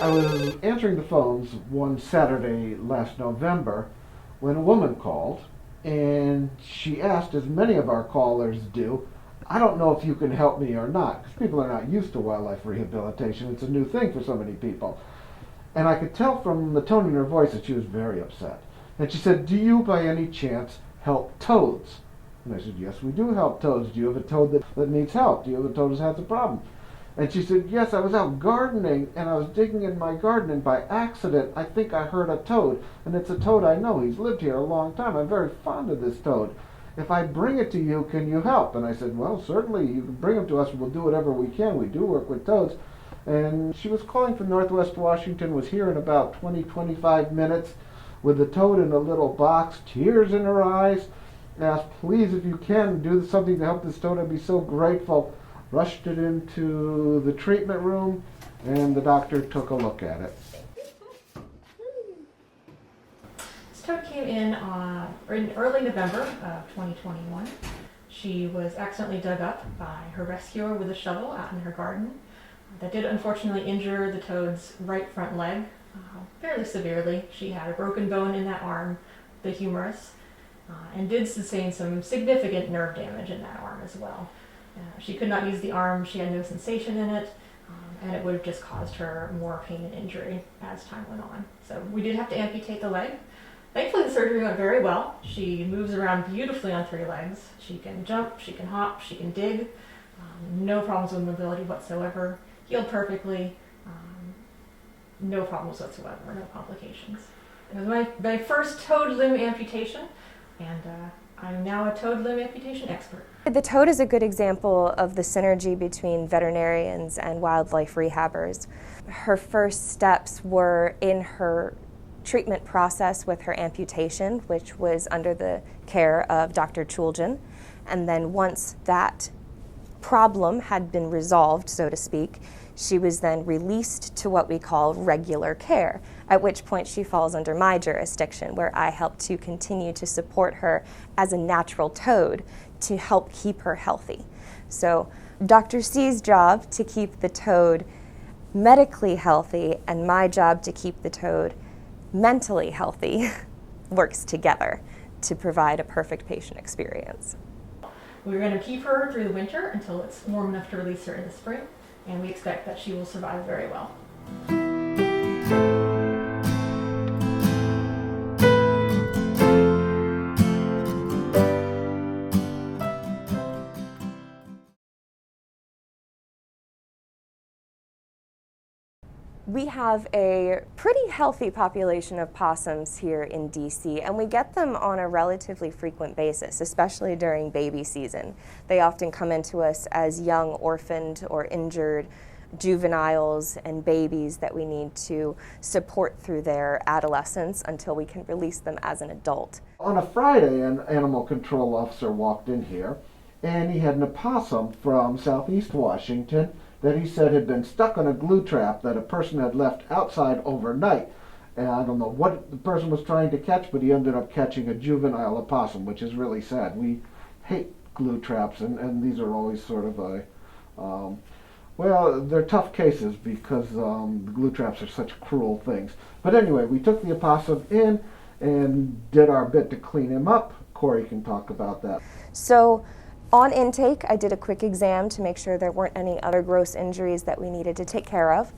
I was answering the phones one Saturday last November when a woman called, and she asked, as many of our callers do, I don't know if you can help me or not, because people are not used to wildlife rehabilitation. It's a new thing for so many people. And I could tell from the tone in her voice that she was very upset. And she said, do you by any chance help toads? And I said, yes, we do help toads. Do you have a toad that needs help? Do you have a toad that has a problem? And she said, yes, I was out gardening, and I was digging in my garden, and by accident, I think I heard a toad. And it's a toad I know. He's lived here a long time. I'm very fond of this toad. If I bring it to you, can you help? And I said, well, certainly, you can bring him to us, and we'll do whatever we can. We do work with toads. And she was calling from Northwest Washington, was here in about 20-25 minutes with the toad in a little box, tears in her eyes, asked, please, if you can, do something to help this toad. I'd be so grateful. Rushed it into the treatment room, and the doctor took a look at it. This toad came in early November of 2021. She was accidentally dug up by her rescuer with a shovel out in her garden. That did unfortunately injure the toad's right front leg fairly severely. She had a broken bone in that arm, the humerus, and did sustain some significant nerve damage in that arm as well. She could not use the arm, she had no sensation in it, and it would have just caused her more pain and injury as time went on. So we did have to amputate the leg. Thankfully the surgery went very well. She moves around beautifully on 3 legs. She can jump, she can hop, she can dig. No problems with mobility whatsoever. Healed perfectly. No problems whatsoever, no complications. It was my first toad limb amputation, and I'm now a toad limb amputation expert. The toad is a good example of the synergy between veterinarians and wildlife rehabbers. Her first steps were in her treatment process with her amputation, which was under the care of Dr. Chuljan. And then once that problem had been resolved, so to speak, she was then released to what we call regular care, at which point she falls under my jurisdiction, where I help to continue to support her as a natural toad to help keep her healthy. So Dr. C's job to keep the toad medically healthy and my job to keep the toad mentally healthy works together to provide a perfect patient experience. We're going to keep her through the winter until it's warm enough to release her in the spring, and we expect that she will survive very well. We have a pretty healthy population of possums here in DC, and we get them on a relatively frequent basis, especially during baby season. They often come into us as young, orphaned, or injured juveniles and babies that we need to support through their adolescence until we can release them as an adult. On a Friday, an animal control officer walked in here, and he had an opossum from Southeast Washington that he said had been stuck on a glue trap that a person had left outside overnight. And I don't know what the person was trying to catch, but he ended up catching a juvenile opossum, which is really sad. We hate glue traps, and these are always sort of a, well, they're tough cases because the glue traps are such cruel things. But anyway, we took the opossum in and did our bit to clean him up. Corey can talk about that. So, on intake, I did a quick exam to make sure there weren't any other gross injuries that we needed to take care of.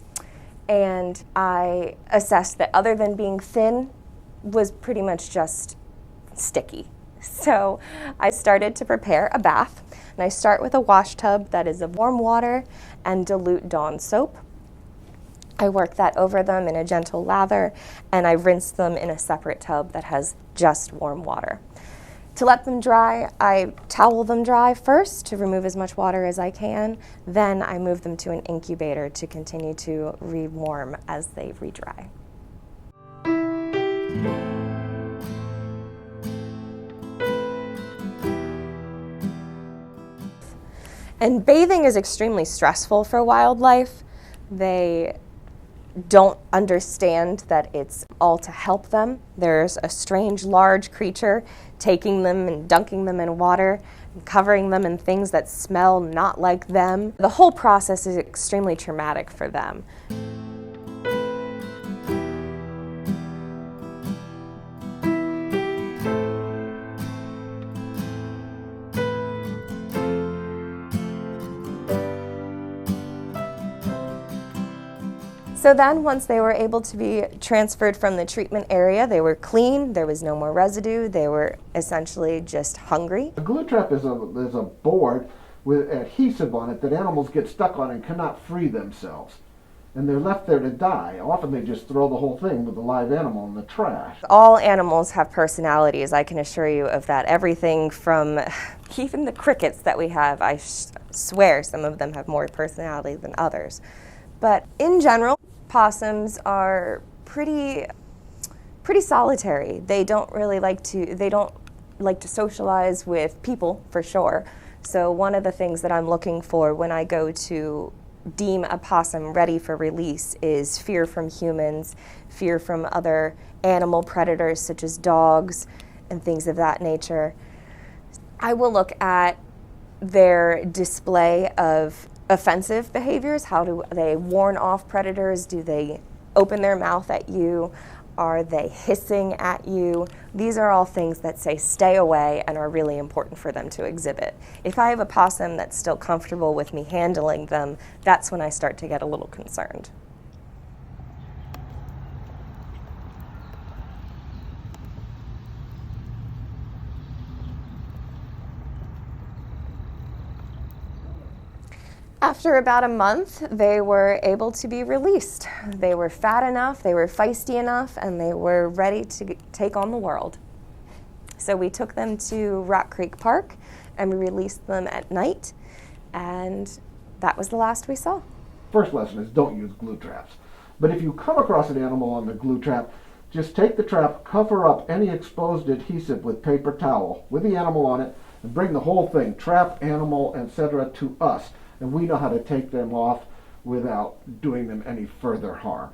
And I assessed that other than being thin, was pretty much just sticky. So I started to prepare a bath. And I start with a wash tub that is of warm water and dilute Dawn soap. I work that over them in a gentle lather, and I rinse them in a separate tub that has just warm water. To let them dry, I towel them dry first to remove as much water as I can. Then I move them to an incubator to continue to re-warm as they re-dry. And bathing is extremely stressful for wildlife. They don't understand that it's all to help them. There's a strange large creature taking them and dunking them in water and covering them in things that smell not like them. The whole process is extremely traumatic for them. So then once they were able to be transferred from the treatment area, they were clean, there was no more residue, they were essentially just hungry. A glue trap is a board with adhesive on it that animals get stuck on and cannot free themselves. And they're left there to die. Often they just throw the whole thing with the live animal in the trash. All animals have personalities, I can assure you of that. Everything from even the crickets that we have, I swear some of them have more personality than others. But in general, possums are pretty solitary. They don't like to socialize with people, for sure. So one of the things that I'm looking for when I go to deem a possum ready for release is fear from humans, fear from other animal predators such as dogs and things of that nature. I will look at their display of offensive behaviors. How do they warn off predators? Do they open their mouth at you? Are they hissing at you? These are all things that say stay away and are really important for them to exhibit. If I have a possum that's still comfortable with me handling them, that's when I start to get a little concerned. After about a month, they were able to be released. They were fat enough, they were feisty enough, and they were ready to take on the world. So we took them to Rock Creek Park and we released them at night, and that was the last we saw. First lesson is don't use glue traps. But if you come across an animal on the glue trap, just take the trap, cover up any exposed adhesive with paper towel with the animal on it, and bring the whole thing, trap, animal, etc., to us. And we know how to take them off without doing them any further harm.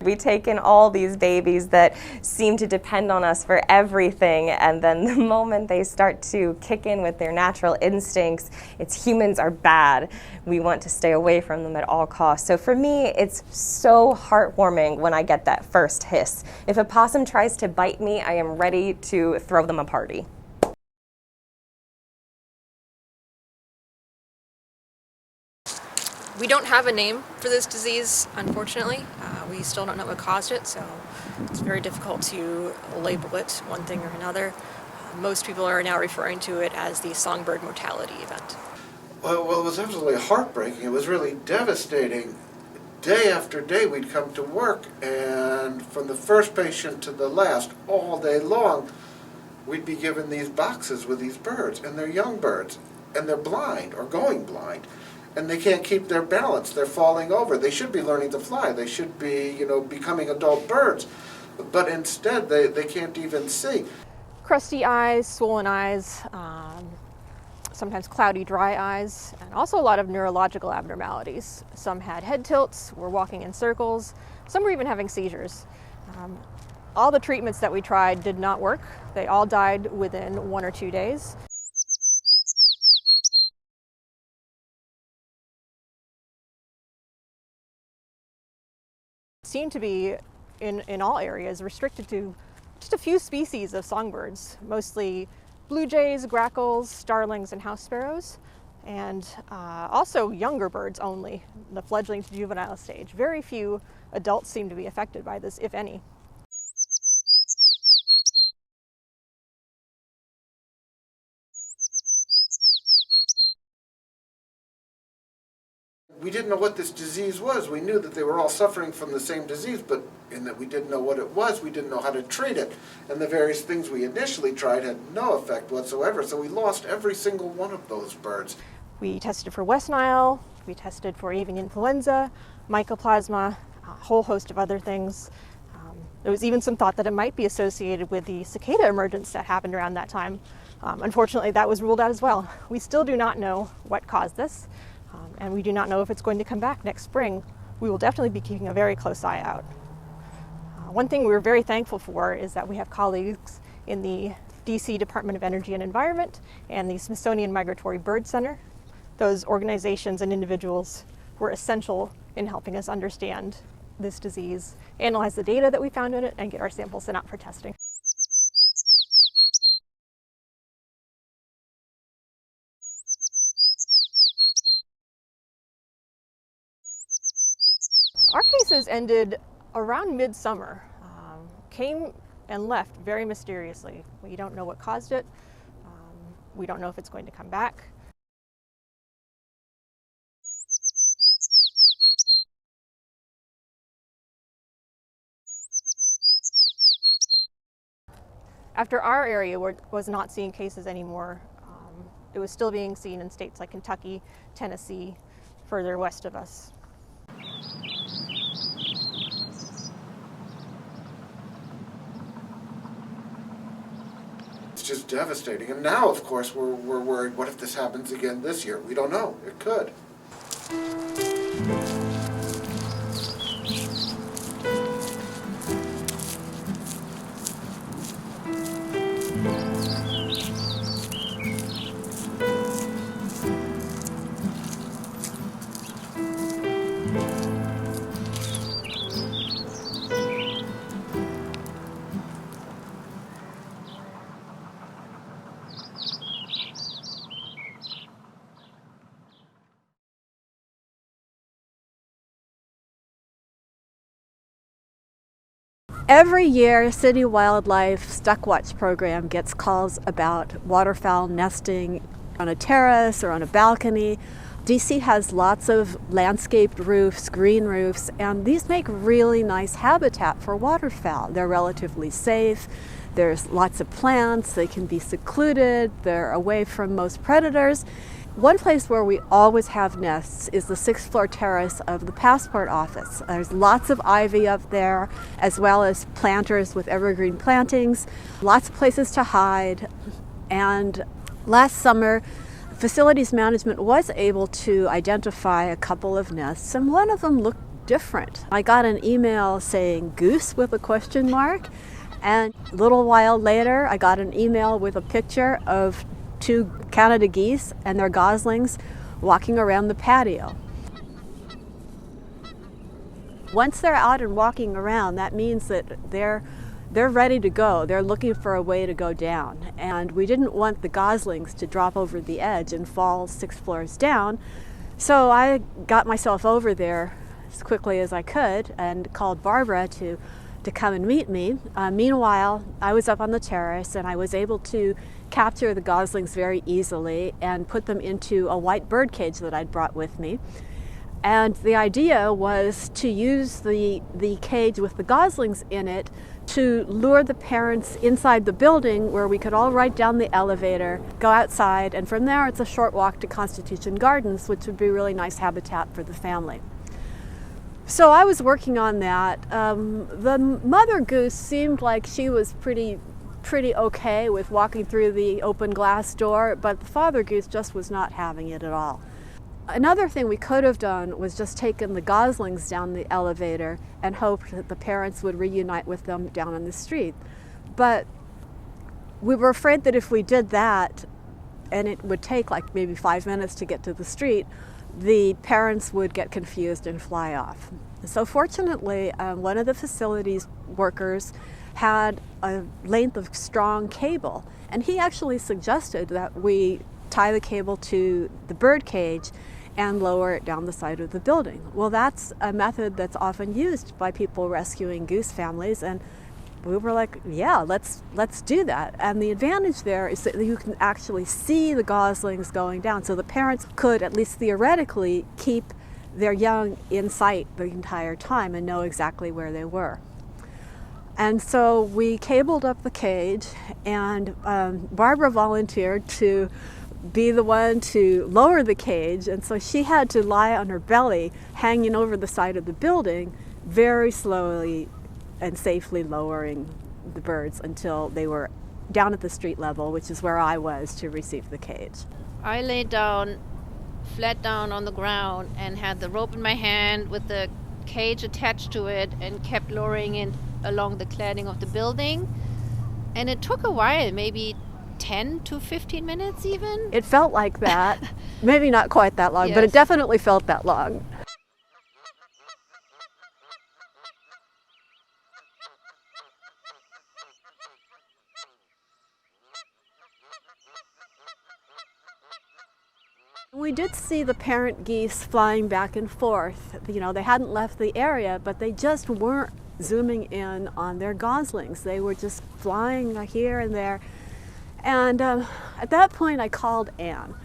We take in all these babies that seem to depend on us for everything, and then the moment they start to kick in with their natural instincts, it's humans are bad. We want to stay away from them at all costs. So for me, it's so heartwarming when I get that first hiss. If a possum tries to bite me, I am ready to throw them a party. We don't have a name for this disease, unfortunately. We still don't know what caused it, so it's very difficult to label it one thing or another. Most people are now referring to it as the songbird mortality event. Well, it was absolutely heartbreaking. It was really devastating. Day after day we'd come to work, and from the first patient to the last, all day long, we'd be given these boxes with these birds, and they're young birds, and they're blind or going blind. And they can't keep their balance. They're falling over. They should be learning to fly. They should be, becoming adult birds. But instead, they can't even see. Crusty eyes, swollen eyes, sometimes cloudy, dry eyes, and also a lot of neurological abnormalities. Some had head tilts, were walking in circles. Some were even having seizures. All the treatments that we tried did not work. They all died within 1 or 2 days. Seem to be, in all areas, restricted to just a few species of songbirds, mostly blue jays, grackles, starlings, and house sparrows, and also younger birds only, the fledgling to juvenile stage. Very few adults seem to be affected by this, if any. We didn't know what this disease was. We knew that they were all suffering from the same disease, but in that we didn't know what it was, we didn't know how to treat it. And the various things we initially tried had no effect whatsoever, so we lost every single one of those birds. We tested for West Nile, we tested for avian influenza, mycoplasma, a whole host of other things. There was even some thought that it might be associated with the cicada emergence that happened around that time. Unfortunately, that was ruled out as well. We still do not know what caused this. And we do not know if it's going to come back next spring. We will definitely be keeping a very close eye out. One thing we're very thankful for is that we have colleagues in the DC Department of Energy and Environment and the Smithsonian Migratory Bird Center. Those organizations and individuals were essential in helping us understand this disease, analyze the data that we found in it, and get our samples sent out for testing. Our cases ended around midsummer. Came and left very mysteriously. We don't know what caused it. We don't know if it's going to come back. After our area was not seeing cases anymore, it was still being seen in states like Kentucky, Tennessee, further west of us. It's just devastating. And now, of course, we're worried, what if this happens again this year? We don't know. It could. Every year, City Wildlife Duck Watch program gets calls about waterfowl nesting on a terrace or on a balcony. DC has lots of landscaped roofs, green roofs, and these make really nice habitat for waterfowl. They're relatively safe. There's lots of plants. They can be secluded. They're away from most predators. One place where we always have nests is the 6th floor terrace of the passport office. There's lots of ivy up there, as well as planters with evergreen plantings, lots of places to hide. And last summer, facilities management was able to identify a couple of nests, and one of them looked different. I got an email saying goose with a question mark, and a little while later, I got an email with a picture of 2 Canada geese and their goslings walking around the patio. Once they're out and walking around, that means that they're ready to go. They're looking for a way to go down. And we didn't want the goslings to drop over the edge and fall 6 floors down. So I got myself over there as quickly as I could and called Barbara to come and meet me. Meanwhile, I was up on the terrace and I was able to capture the goslings very easily and put them into a white bird cage that I'd brought with me. And the idea was to use the cage with the goslings in it to lure the parents inside the building, where we could all ride down the elevator, go outside, and from there it's a short walk to Constitution Gardens, which would be really nice habitat for the family. So I was working on that. The mother goose seemed like she was pretty okay with walking through the open glass door, but the father goose just was not having it at all. Another thing we could have done was just taken the goslings down the elevator and hoped that the parents would reunite with them down on the street. But we were afraid that if we did that, and it would take like maybe 5 minutes to get to the street, the parents would get confused and fly off. So fortunately, one of the facilities workers had a length of strong cable, and he actually suggested that we tie the cable to the bird cage and lower it down the side of the building. Well, that's a method that's often used by people rescuing goose families, and we were like, yeah, let's do that. And the advantage there is that you can actually see the goslings going down, so the parents could, at least theoretically, keep their young in sight the entire time and know exactly where they were. And so we cabled up the cage, and Barbara volunteered to be the one to lower the cage, and so she had to lie on her belly hanging over the side of the building, very slowly and safely lowering the birds until they were down at the street level, which is where I was to receive the cage. I laid down, flat down on the ground, and had the rope in my hand with the cage attached to it, and kept lowering it along the cladding of the building. And it took a while, maybe 10 to 15 minutes even. It felt like that. Maybe not quite that long, Yes. but it definitely felt that long. We did see the parent geese flying back and forth. You know, they hadn't left the area, but they just weren't zooming in on their goslings. They were just flying here and there. And at that point, I called Anne.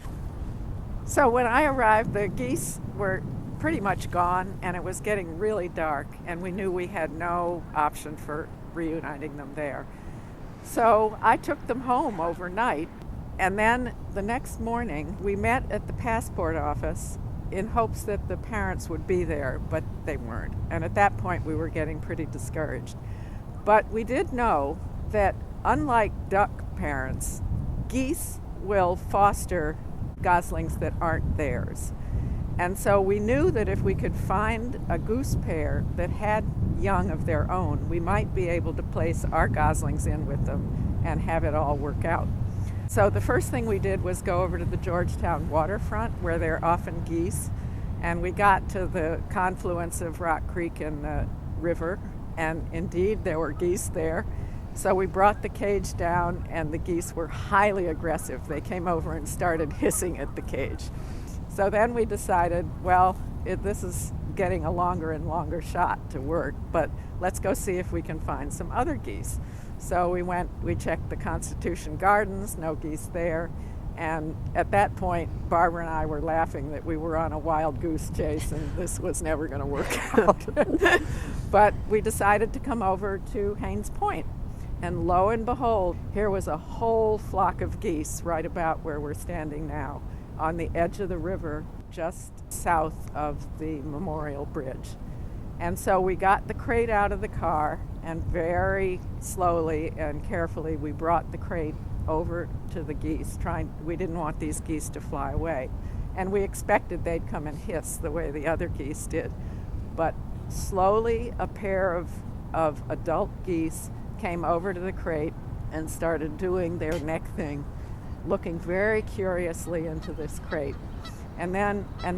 So when I arrived, the geese were pretty much gone, and it was getting really dark, and we knew we had no option for reuniting them there. So I took them home overnight. And then the next morning, we met at the passport office in hopes that the parents would be there, but they weren't. And at that point, we were getting pretty discouraged. But we did know that unlike duck parents, geese will foster goslings that aren't theirs. And so we knew that if we could find a goose pair that had young of their own, we might be able to place our goslings in with them and have it all work out. So the first thing we did was go over to the Georgetown waterfront, where there are often geese, and we got to the confluence of Rock Creek and the river, and indeed there were geese there. So we brought the cage down, and the geese were highly aggressive. They came over and started hissing at the cage. So then we decided, well, this is getting a longer and longer shot to work, but let's go see if we can find some other geese. So we checked the Constitution Gardens, no geese there. And at that point, Barbara and I were laughing that we were on a wild goose chase and this was never going to work out. But we decided to come over to Haynes Point. And lo and behold, here was a whole flock of geese right about where we're standing now, on the edge of the river, just south of the Memorial Bridge. And so we got the crate out of the car, and very slowly and carefully we brought the crate over to the geese. We didn't want these geese to fly away. And we expected they'd come and hiss the way the other geese did. But slowly a pair of adult geese came over to the crate and started doing their neck thing, looking very curiously into this crate. And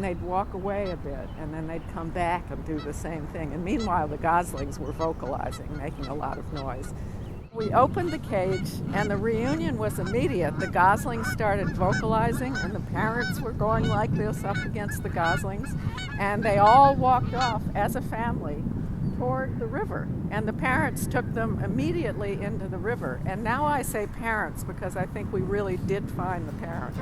they'd walk away a bit, and then they'd come back and do the same thing. And meanwhile, the goslings were vocalizing, making a lot of noise. We opened the cage, and the reunion was immediate. The goslings started vocalizing, and the parents were going like this up against the goslings. And they all walked off as a family toward the river. And the parents took them immediately into the river. And now I say parents because I think we really did find the parents.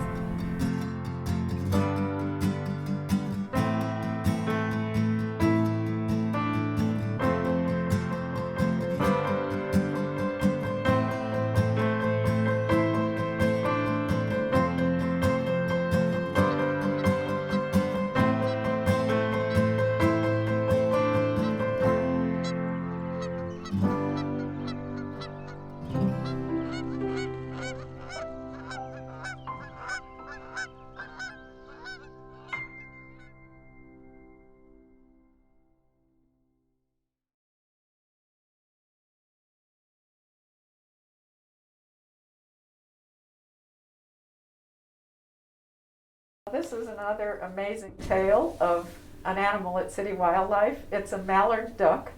This is another amazing tale of an animal at City Wildlife. It's a mallard duck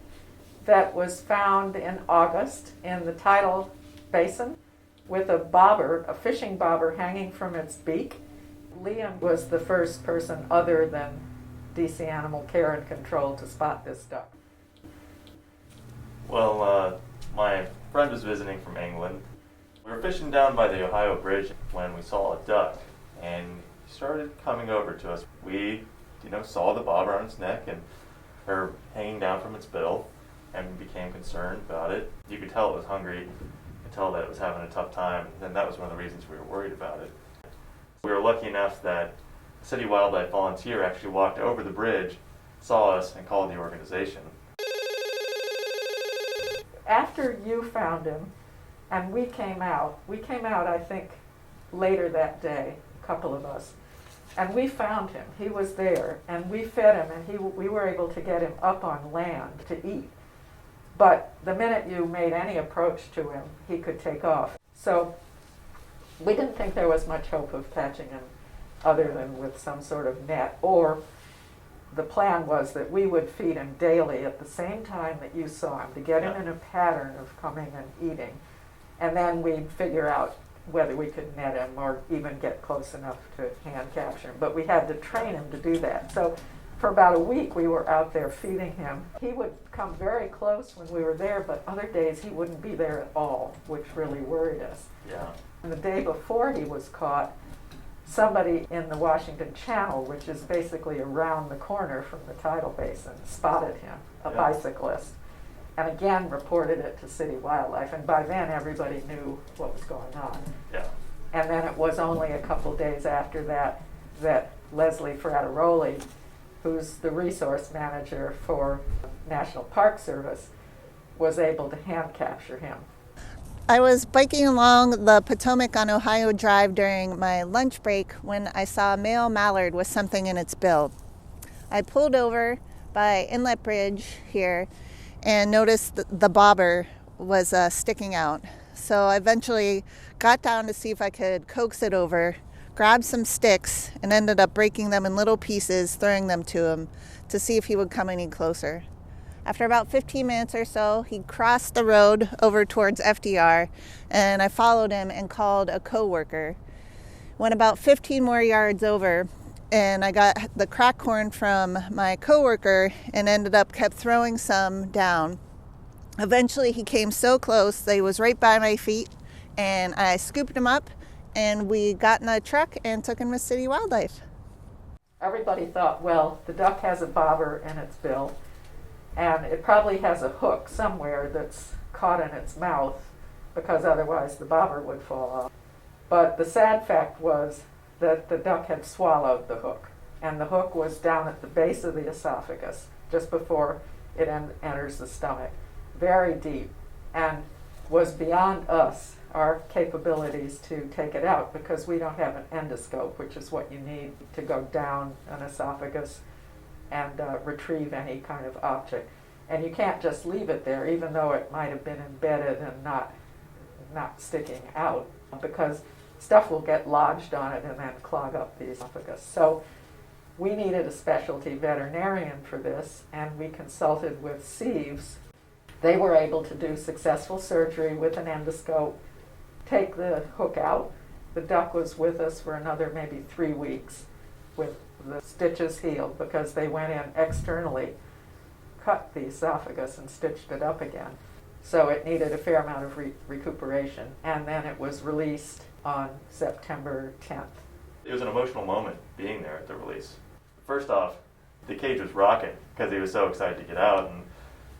that was found in August in the tidal basin with a fishing bobber hanging from its beak. Liam was the first person other than DC Animal Care and Control to spot this duck. Well, my friend was visiting from England. We were fishing down by the Ohio Bridge when we saw a duck, and he started coming over to us. We, saw the bobber on its neck and her hanging down from its bill, and became concerned about it. You could tell it was hungry. You could tell that it was having a tough time, and that was one of the reasons we were worried about it. We were lucky enough that a City Wildlife volunteer actually walked over the bridge, saw us, and called the organization. After you found him and we came out, I think, later that day, a couple of us, and we found him. He was there, and we fed him, and we were able to get him up on land to eat. But the minute you made any approach to him, he could take off. So we didn't think there was much hope of catching him other than with some sort of net, or the plan was that we would feed him daily at the same time that you saw him to get him in a pattern of coming and eating. And then we'd figure out whether we could net him or even get close enough to hand capture him. But we had to train him to do that. So for about a week we were out there feeding him. He would come very close when we were there, but other days he wouldn't be there at all, which really worried us. Yeah. And the day before he was caught, somebody in the Washington Channel, which is basically around the corner from the tidal basin, spotted him, a bicyclist, and again reported it to City Wildlife. And by then everybody knew what was going on. Yeah. And then it was only a couple days after that that Leslie Frattaroli, who's the resource manager for National Park Service, was able to hand capture him. I was biking along the Potomac on Ohio Drive during my lunch break when I saw a male mallard with something in its bill. I pulled over by Inlet Bridge here and noticed the bobber was sticking out. So I eventually got down to see if I could coax it over, grabbed some sticks, and ended up breaking them in little pieces, throwing them to him to see if he would come any closer. After about 15 minutes or so, he crossed the road over towards FDR, and I followed him and called a coworker. Went about 15 more yards over, and I got the crack corn from my coworker and kept throwing some down. Eventually he came so close that he was right by my feet, and I scooped him up, and we got in a truck and took him to City Wildlife. Everybody thought, well, the duck has a bobber in its bill, and it probably has a hook somewhere that's caught in its mouth, because otherwise the bobber would fall off. But the sad fact was that the duck had swallowed the hook, and the hook was down at the base of the esophagus, just before it enters the stomach, very deep, and was beyond us, our capabilities to take it out, because we don't have an endoscope, which is what you need to go down an esophagus and retrieve any kind of object. And you can't just leave it there, even though it might have been embedded and not sticking out, because stuff will get lodged on it and then clog up the esophagus. So we needed a specialty veterinarian for this, and we consulted with Sieves. They were able to do successful surgery with an endoscope, take the hook out. The duck was with us for another maybe 3 weeks with the stitches healed, because they went in externally, cut the esophagus and stitched it up again. So it needed a fair amount of recuperation, and then it was released on September 10th. It was an emotional moment being there at the release. First off, the cage was rocking because he was so excited to get out, and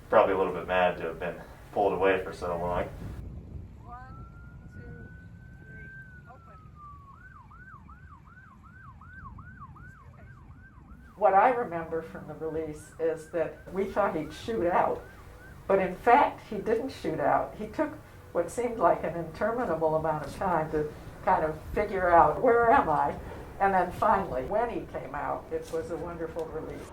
probably a little bit mad to have been pulled away for so long. 1, 2, 3, open. What I remember from the release is that we thought he'd shoot out, but in fact he didn't shoot out. He took what seemed like an interminable amount of time to kind of figure out, where am I? And then finally, when he came out, it was a wonderful release.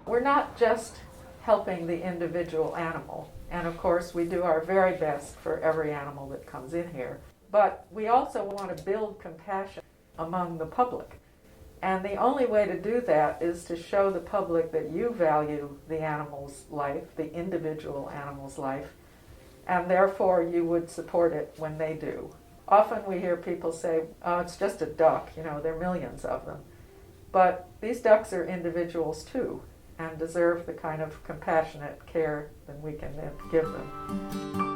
We're not just helping the individual animal, and of course we do our very best for every animal that comes in here, but we also want to build compassion among the public. And the only way to do that is to show the public that you value the animal's life, the individual animal's life, and therefore you would support it when they do. Often we hear people say, oh, it's just a duck, there are millions of them. But these ducks are individuals too, and deserve the kind of compassionate care that we can then give them.